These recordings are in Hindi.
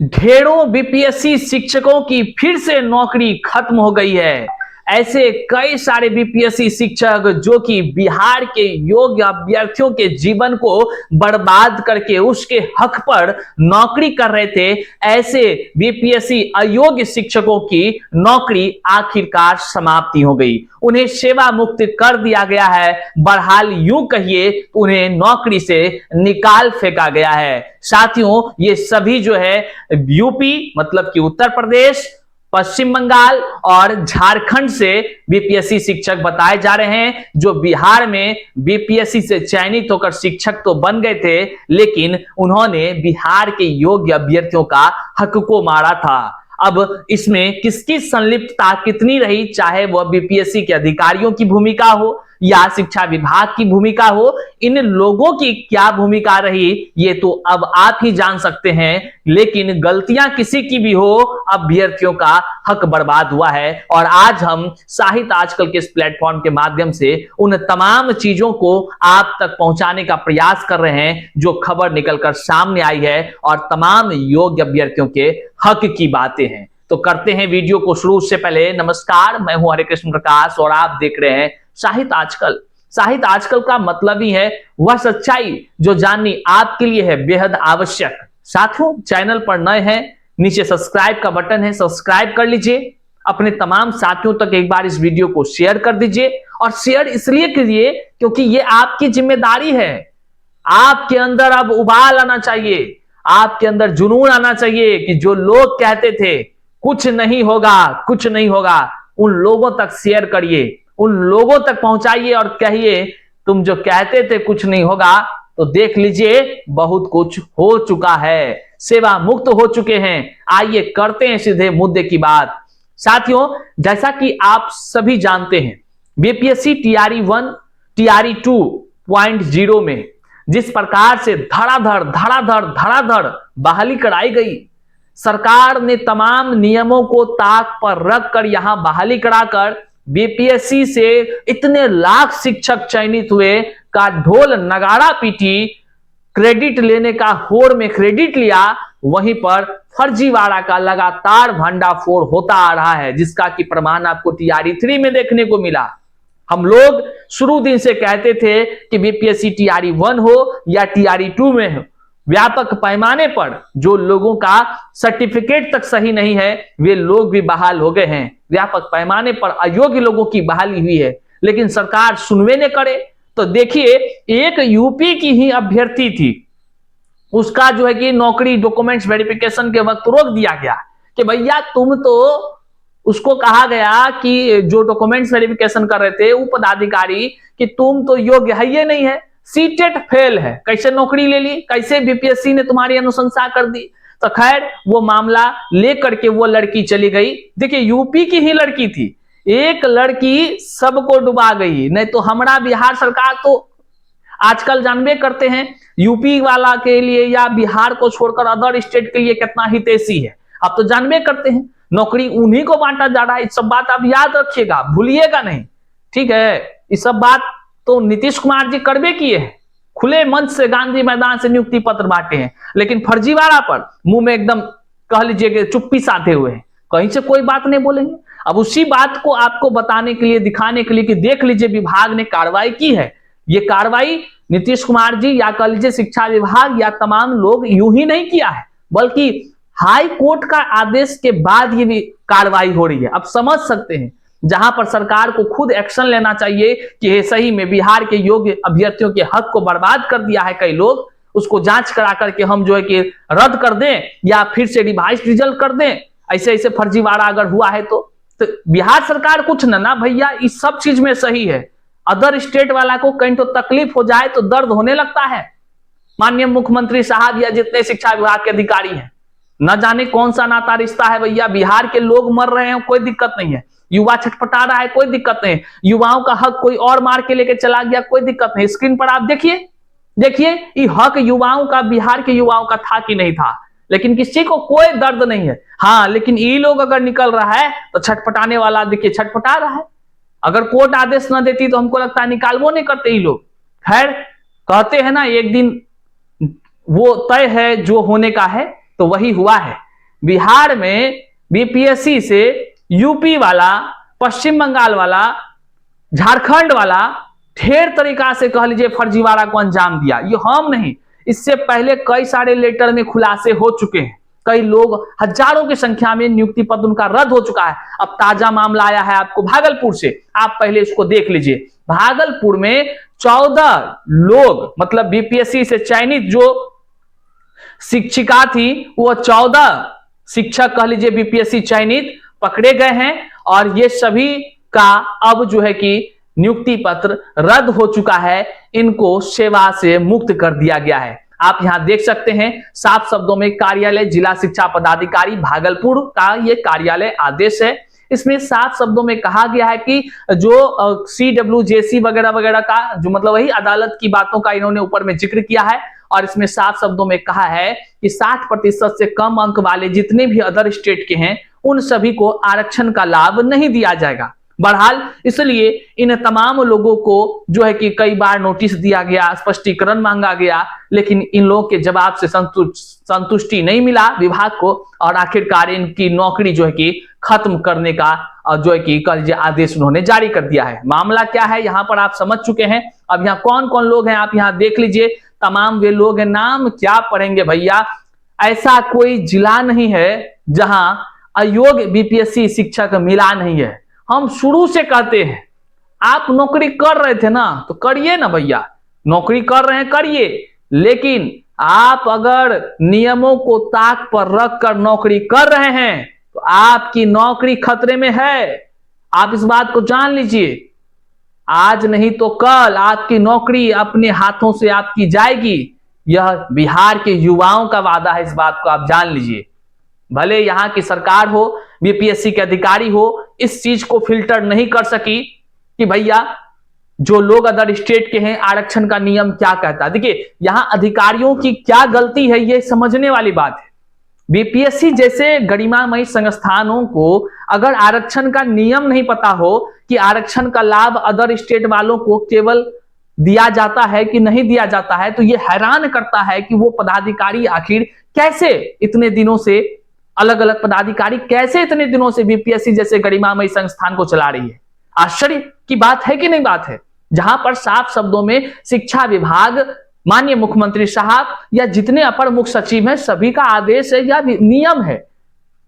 ढेरों बीपीएससी शिक्षकों की फिर से नौकरी खत्म हो गई है। ऐसे कई सारे बीपीएससी शिक्षक जो कि बिहार के योग्य अभ्यर्थियों के जीवन को बर्बाद करके उसके हक पर नौकरी कर रहे थे, ऐसे बीपीएससी अयोग्य शिक्षकों की नौकरी आखिरकार समाप्ति हो गई। उन्हें सेवा मुक्त कर दिया गया है, बहरहाल यूं कहिए उन्हें नौकरी से निकाल फेंका गया है। साथियों, ये सभी जो है यूपी मतलब कि उत्तर प्रदेश, पश्चिम बंगाल और झारखंड से बीपीएससी शिक्षक बताए जा रहे हैं, जो बिहार में बीपीएससी से चयनित होकर शिक्षक तो बन गए थे, लेकिन उन्होंने बिहार के योग्य अभ्यर्थियों का हक को मारा था। अब इसमें किसकी संलिप्तता कितनी रही, चाहे वह बीपीएससी के अधिकारियों की भूमिका हो या शिक्षा विभाग की भूमिका हो, इन लोगों की क्या भूमिका रही ये तो अब आप ही जान सकते हैं। लेकिन गलतियां किसी की भी हो, अभ्यर्थियों का हक बर्बाद हुआ है। और आज हम साहित्य आजकल के इस प्लेटफॉर्म के माध्यम से उन तमाम चीजों को आप तक पहुंचाने का प्रयास कर रहे हैं जो खबर निकलकर सामने आई है और तमाम योग्य अभ्यर्थियों के हक की बातें हैं। तो करते हैं वीडियो को शुरू। से पहले नमस्कार, मैं हूं हरे कृष्ण प्रकाश और आप देख रहे हैं साहित्य आजकल। साहित्य आजकल का मतलब ही है वह सच्चाई जो जाननी आपके लिए है बेहद आवश्यक। साथियों, चैनल पर नए हैं, नीचे सब्सक्राइब का बटन है, सब्सक्राइब कर लीजिए। अपने तमाम साथियों तक एक बार इस वीडियो को शेयर कर दीजिए, और शेयर इसलिए कीजिए क्योंकि ये आपकी जिम्मेदारी है। आपके अंदर अब उबाल आना चाहिए, आपके अंदर जुनून आना चाहिए कि जो लोग कहते थे कुछ नहीं होगा, कुछ नहीं होगा, उन लोगों तक शेयर करिए, उन लोगों तक पहुंचाइए और कहिए तुम जो कहते थे कुछ नहीं होगा, तो देख लीजिए बहुत कुछ हो चुका है, सेवा मुक्त हो चुके हैं। आइए करते हैं सीधे मुद्दे की बात। साथियों, जैसा कि आप सभी जानते हैं, बीपीएससी टीआरई 1 टीआरई 2.0 में जिस प्रकार से धड़ाधड़ बहाली कराई गई, सरकार ने तमाम नियमों को ताक पर रखकर यहां बहाली कराकर बीपीएससी से इतने लाख शिक्षक चयनित हुए का ढोल नगाड़ा पीटी, क्रेडिट लेने का होड़ में क्रेडिट लिया, वहीं पर फर्जीवाड़ा का लगातार भंडाफोड़ होता आ रहा है, जिसका कि प्रमाण आपको टीआरई 3 में देखने को मिला। हम लोग शुरू दिन से कहते थे कि बीपीएससी टीआरई 1 हो या टीआरई 2 में हो, व्यापक पैमाने पर जो लोगों का सर्टिफिकेट तक सही नहीं है वे लोग भी बहाल हो गए हैं। व्यापक पैमाने पर अयोग्य लोगों की बहाली हुई है, लेकिन सरकार सुनवे न करे। तो देखिए, एक यूपी की ही अभ्यर्थी थी, उसका जो है कि नौकरी डॉक्यूमेंट्स वेरिफिकेशन के वक्त रोक दिया गया कि भैया तुम तो, उसको कहा गया कि जो डॉक्यूमेंट्स वेरिफिकेशन कर रहे थे वो पदाधिकारी कि तुम तो योग्य है ये नहीं है, सीटेट फेल है, कैसे नौकरी ले ली, कैसे बीपीएससी ने तुम्हारी अनुशंसा कर दी। तो खैर वो मामला लेकर के वो लड़की चली गई। देखिए, यूपी की ही लड़की थी, एक लड़की सबको डुबा गई। नहीं तो हमारा बिहार सरकार तो आजकल जानबे करते हैं यूपी वाला के लिए या बिहार को छोड़कर अदर स्टेट के लिए कितना हितैषी है। आप तो जानबे करते हैं नौकरी उन्हीं को बांटा जा रहा है। इस सब बात आप याद रखिएगा, भूलिएगा नहीं, ठीक है। इस सब बात तो नीतीश कुमार जी करबे किए हैं, खुले मंच से गांधी मैदान से नियुक्ति पत्र बांटे हैं, लेकिन फर्जीवाड़ा पर मुंह में एकदम कह लीजिए कि चुप्पी साधे हुए हैं, कहीं से कोई बात नहीं बोलेंगे। अब उसी बात को आपको बताने के लिए, दिखाने के लिए कि देख लीजिए विभाग ने कार्रवाई की है। ये कार्रवाई नीतीश कुमार जी या कह लीजिए शिक्षा विभाग या तमाम लोग यूं ही नहीं किया है, बल्कि हाई कोर्ट का आदेश के बाद ये कार्रवाई हो रही है। अब समझ सकते हैं, जहां पर सरकार को खुद एक्शन लेना चाहिए कि सही में बिहार के योग्य अभ्यर्थियों के हक को बर्बाद कर दिया है कई लोग, उसको जांच करा करके हम जो है कि रद्द कर दें या फिर से रिवाइज रिजल्ट कर दें। ऐसे ऐसे फर्जीवाड़ा अगर हुआ है तो बिहार सरकार कुछ ना भैया, इस सब चीज में सही है। अदर स्टेट वाला को कहीं तो तकलीफ हो जाए तो दर्द होने लगता है। माननीय मुख्यमंत्री साहब या जितने शिक्षा विभाग के अधिकारी हैं, न जाने कौन सा नाता रिश्ता है भैया, बिहार के लोग मर रहे हैं कोई दिक्कत नहीं है, युवा छटपटा रहा है कोई दिक्कत नहीं, युवाओं का हक कोई और मार के लेके चला गया कोई दिक्कत नहीं। स्क्रीन पर आप देखिए ये हक युवाओं का, बिहार के युवाओं का था कि नहीं था, लेकिन किसी को कोई दर्द नहीं है। हाँ, लेकिन ये लोग अगर निकल रहा है तो छटपटाने वाला देखिए छटपटा रहा है। अगर कोर्ट आदेश न देती तो हमको लगता है निकालबो नहीं करते ये लोग। खैर, कहते हैं ना एक दिन वो तय है जो होने का है, तो वही हुआ है। बिहार में बीपीएससी से यूपी वाला, पश्चिम बंगाल वाला, झारखंड वाला ढेर तरीका से कह लीजिए फर्जीवाड़ा को अंजाम दिया। ये हम नहीं, इससे पहले कई सारे लेटर में खुलासे हो चुके हैं। कई लोग, हजारों की संख्या में नियुक्ति पद उनका रद्द हो चुका है। अब ताजा मामला आया है आपको भागलपुर से, आप पहले इसको देख लीजिए। भागलपुर में 14 लोग, मतलब बीपीएससी से चयनित जो शिक्षिका थी, वो 14 शिक्षक कह लीजिए बीपीएससी चयनित पकड़े गए हैं और ये सभी का अब जो है कि नियुक्ति पत्र रद्द हो चुका है। इनको सेवा से मुक्त कर दिया गया है। आप यहां देख सकते हैं साफ शब्दों में कार्यालय जिला शिक्षा पदाधिकारी भागलपुर का ये कार्यालय आदेश है। इसमें साफ शब्दों में कहा गया है कि जो CWJC वगैरह वगैरह का जो मतलब वही अदालत की बातों का इन्होंने ऊपर में जिक्र किया है और इसमें साफ शब्दों में कहा है कि 60% से कम अंक वाले जितने भी अदर स्टेट के हैं उन सभी को आरक्षण का लाभ नहीं दिया जाएगा। बहरहाल इसलिए इन तमाम लोगों को जो है कि कई बार नोटिस दिया गया, स्पष्टीकरण मांगा गया, लेकिन इन लोगों के जवाब से संतुष्टि नहीं मिला विभाग को और आखिरकार इनकी नौकरी जो है कि खत्म करने का जो है कि कल आदेश उन्होंने जारी कर दिया है। मामला क्या है यहाँ पर आप समझ चुके हैं। अब यहाँ कौन कौन लोग हैं आप यहाँ देख लीजिए। तमाम वे लोग हैं, नाम क्या पढ़ेंगे भैया। ऐसा कोई जिला नहीं है जहां अयोग्य बीपीएससी शिक्षक मिला नहीं है। हम शुरू से कहते हैं आप नौकरी कर रहे थे ना तो करिए ना भैया, नौकरी कर रहे हैं करिए, लेकिन आप अगर नियमों को ताक पर रखकर नौकरी कर रहे हैं तो आपकी नौकरी खतरे में है। आप इस बात को जान लीजिए। आज नहीं तो कल आपकी नौकरी अपने हाथों से आपकी जाएगी। यह बिहार के युवाओं का वादा है, इस बात को आप जान लीजिए। भले यहां की सरकार हो, बीपीएससी के अधिकारी हो, इस चीज को फिल्टर नहीं कर सकी कि भैया जो लोग अदर स्टेट के हैं आरक्षण का नियम क्या कहता है। देखिए यहां अधिकारियों की क्या गलती है ये समझने वाली बात है। बीपीएससी जैसे गरिमामयी संस्थानों को अगर आरक्षण का नियम नहीं पता हो कि आरक्षण का लाभ अदर स्टेट वालों को केवल दिया जाता है कि नहीं दिया जाता है, तो यह हैरान करता है कि वो पदाधिकारी आखिर कैसे इतने दिनों से, अलग अलग पदाधिकारी कैसे इतने दिनों से बीपीएससी जैसे गरिमामयी संस्थान को चला रही है। आश्चर्य की बात है कि नहीं बात है, जहां पर साफ शब्दों में शिक्षा विभाग, माननीय मुख्यमंत्री साहब या जितने अपर मुख्य सचिव हैं सभी का आदेश है या नियम है,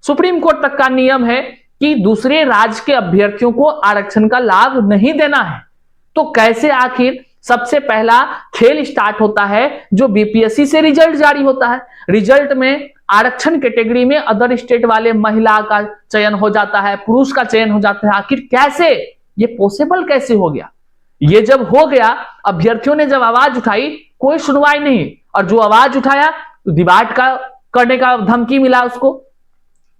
सुप्रीम कोर्ट तक का नियम है कि दूसरे राज्य के अभ्यर्थियों को आरक्षण का लाभ नहीं देना है। तो कैसे आखिर सबसे पहला खेल स्टार्ट होता है जो बीपीएससी से रिजल्ट जारी होता है। रिजल्ट में आरक्षण कैटेगरी में अदर स्टेट वाले महिला का चयन हो जाता है, पुरुष का चयन हो जाता है। आखिर कैसे ये पॉसिबल कैसे हो गया? ये जब हो गया, अभ्यर्थियों ने जब आवाज उठाई, कोई सुनवाई नहीं, और जो आवाज उठाया तो डिबाट का करने का धमकी मिला उसको।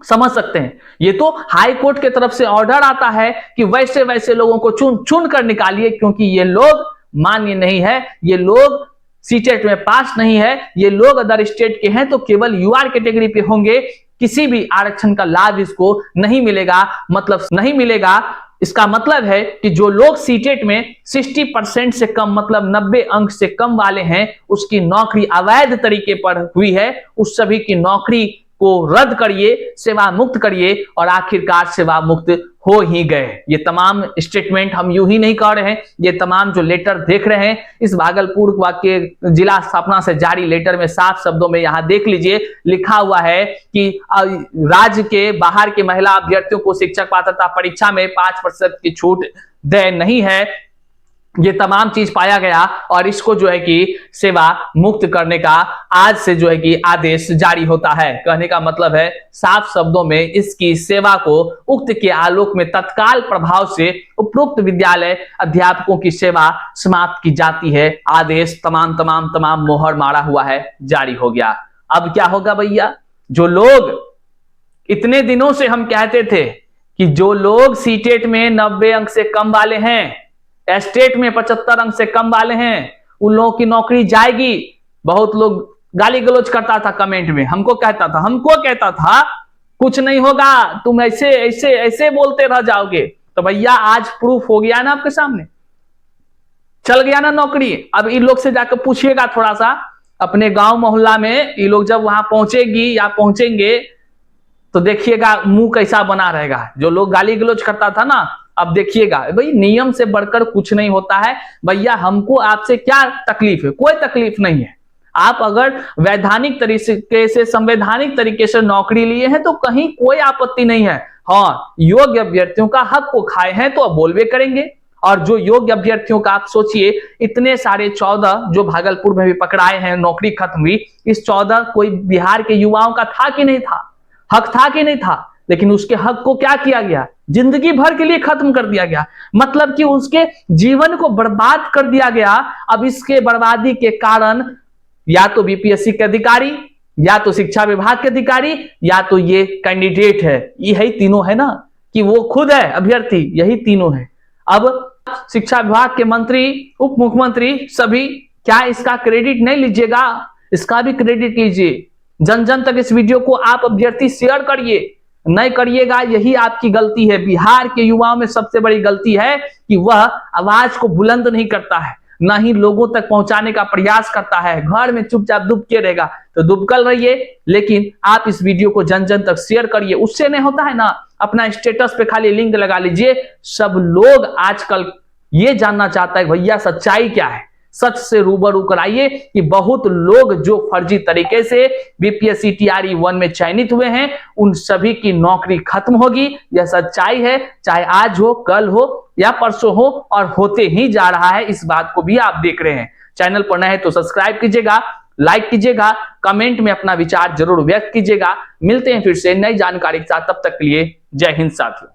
समझ सकते हैं, ये तो हाई कोर्ट की तरफ से ऑर्डर आता है कि वैसे वैसे लोगों को चुन चुन कर निकालिए, क्योंकि ये लोग मान्य नहीं है, ये लोग सीटेट में पास नहीं है, ये लोग अदर स्टेट के हैं तो केवल यूआर कैटेगरी पे होंगे, किसी भी आरक्षण का लाभ इसको नहीं मिलेगा, मतलब नहीं मिलेगा। इसका मतलब है कि जो लोग सीटेट में 60% से कम, मतलब 90 अंक से कम वाले हैं, उसकी नौकरी अवैध तरीके पर हुई है, उस सभी की नौकरी को रद्द करिए, सेवा मुक्त करिए, और आखिरकार सेवा मुक्त हो ही गए। ये तमाम स्टेटमेंट हम यूं ही नहीं कर रहे हैं, ये तमाम जो लेटर देख रहे हैं इस भागलपुर के जिला स्थापना से जारी लेटर में साफ शब्दों में यहां देख लीजिए लिखा हुआ है कि राज्य के बाहर के महिला अभ्यर्थियों को शिक्षक पात्रता परीक्षा में 5% की छूट दे नहीं है। ये तमाम चीज पाया गया और इसको जो है कि सेवा मुक्त करने का आज से जो है कि आदेश जारी होता है। कहने का मतलब है साफ शब्दों में इसकी सेवा को उक्त के आलोक में तत्काल प्रभाव से उपरोक्त विद्यालय अध्यापकों की सेवा समाप्त की जाती है। आदेश तमाम मोहर मारा हुआ है, जारी हो गया। अब क्या होगा भैया? जो लोग इतने दिनों से हम कहते थे कि जो लोग सीटेट में 90 अंक से कम वाले हैं, स्टेट में 75 अंक से कम वाले हैं, उन लोगों की नौकरी जाएगी। बहुत लोग गाली गलौज करता था कमेंट में, हमको कहता था कुछ नहीं होगा, तुम ऐसे ऐसे ऐसे बोलते रह जाओगे। तो भैया आज प्रूफ हो गया ना आपके सामने, चल गया ना नौकरी। अब इन लोग से जाकर पूछिएगा थोड़ा सा अपने गांव मोहल्ला में, ये लोग जब वहां पहुंचेगी या पहुंचेंगे तो देखिएगा मुंह कैसा बना रहेगा। जो लोग गाली गलौज करता था ना, अब देखिएगा भाई नियम से बढ़कर कुछ नहीं होता है। भैया हमको आपसे क्या तकलीफ है? कोई तकलीफ नहीं है। आप अगर वैधानिक तरीके से, संवैधानिक तरीके से नौकरी लिए हैं तो कहीं कोई आपत्ति नहीं है। हाँ, योग्य अभ्यर्थियों का हक को खाए हैं तो अब बोलवे करेंगे। और जो योग्य अभ्यर्थियों का आप सोचिए, इतने सारे 14 जो भागलपुर में भी पकड़ाए हैं, नौकरी खत्म हुई, इस 14 कोई बिहार के युवाओं का था कि नहीं था? हक था कि नहीं था? लेकिन उसके हक को क्या किया गया? जिंदगी भर के लिए खत्म कर दिया गया। मतलब कि उसके जीवन को बर्बाद कर दिया गया। अब इसके बर्बादी के कारण या तो बीपीएससी के अधिकारी, या तो शिक्षा विभाग के अधिकारी, या तो ये कैंडिडेट है, यही तीनों है ना, कि वो खुद है अभ्यर्थी, यही तीनों है। अब शिक्षा विभाग के मंत्री, उप मुख्यमंत्री सभी, क्या इसका क्रेडिट नहीं लीजिएगा? इसका भी क्रेडिट लीजिए। जन जन तक इस वीडियो को आप अभ्यर्थी शेयर करिए। नहीं करिएगा, यही आपकी गलती है। बिहार के युवाओं में सबसे बड़ी गलती है कि वह आवाज को बुलंद नहीं करता है, ना ही लोगों तक पहुंचाने का प्रयास करता है। घर में चुपचाप दुबके रहेगा। तो दुबकल रहिए, लेकिन आप इस वीडियो को जन जन तक शेयर करिए। उससे नहीं होता है ना, अपना स्टेटस पे खाली लिंक लगा लीजिए। सब लोग आजकल ये जानना चाहता है भैया सच्चाई क्या है। सच से रूबरू कराइए कि बहुत लोग जो फर्जी तरीके से बीपीएससी टीआरई 1 में चयनित हुए हैं, उन सभी की नौकरी खत्म होगी। यह सच्चाई है, चाहे आज हो, कल हो या परसों हो, और होते ही जा रहा है। इस बात को भी आप देख रहे हैं। चैनल पर नए हैं तो सब्सक्राइब कीजिएगा, लाइक कीजिएगा, कमेंट में अपना विचार जरूर व्यक्त कीजिएगा। मिलते हैं फिर से नई जानकारी के साथ, तब तक के लिए जय हिंद साथियों।